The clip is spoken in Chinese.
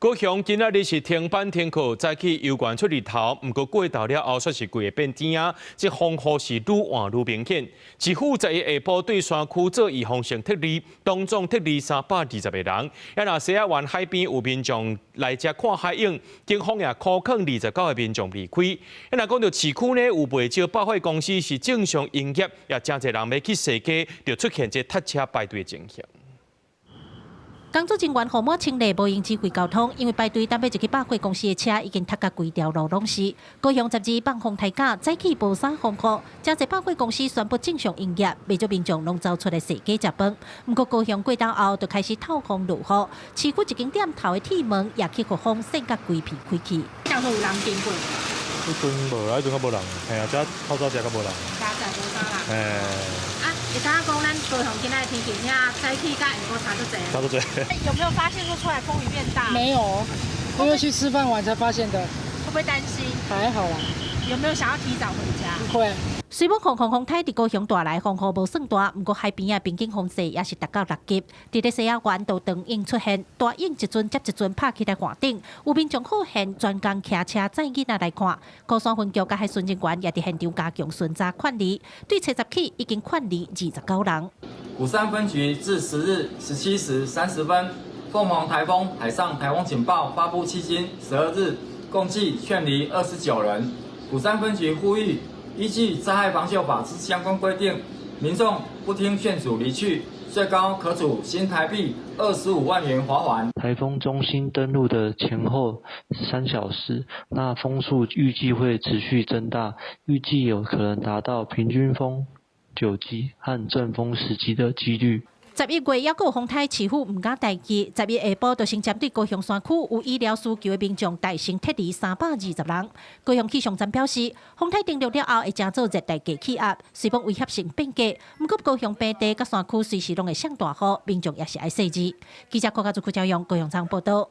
高雄今仔日是停班停课，早起游园出日头，不过过头了后，却是规个变天啊！这风雨是愈换愈明显。市府11下晡对山区做预防性撤离，当中撤离320个人。也若西仔湾海边有民众来遮看海影，警方也考劝29个民众离开。也若讲到市区呢，有不少百货公司是正常营业，也真侪人要去踅街，就出现这塞车排队的情形。工作人员号码清理无用指挥交通，因为排队等要入去百货公司的车已经塞甲规条路拢是。高雄12放风台假，早起无啥风雨，真侪百货公司宣布正常营业，未少民众拢走出来踅街食饭。不过高雄过冬后就开始透风落雨，市区一间店头的铁门也去予风扇甲规片开去。像说有人经过，迄阵无啦，迄阵较无人，嘿啊，遮透早食较无人。加载无啥人。嘿。会知影讲咱高雄今仔的天气，遐早起甲下晡差足侪。差足侪。有没有发现说出来风雨变大？没有，因为去吃饭完才发现的。会不会担心？还好啦。有没有想要提早回家？会。虽然风台伫高雄带来风雨无算大，不过海边的边境风势也是达到6级。伫咧西仔湾都长影出现，大影一尊接一尊拍起来岸顶，有民众好现专工骑车载囡仔来看。高山分局甲海巡警员也伫现场加强巡查劝离，对初10起已经劝离29人。鼓山分局自10日17时30分，凤凰台风海上台风警报发布迄今12日，共计劝离29人。鼓山分局呼吁，依据灾害防救法之相关规定，民众不听劝阻离去，最高可处新台币25万元罚款。台风中心登陆的前后3小时，那风速预计会持续增大，预计有可能达到平均风9级和阵风10级的几率。11月还有风台市府唔敢待机，11下晡就先针对高雄山区有医疗需求的民众大型撤离320人。高雄气象站表示，风台登陆了后会正做热带低气压，虽然威胁性变低，不过高雄平地甲山区随时拢会上大雨，民众也是爱细致。记者郭家祖、赵阳高雄场报道。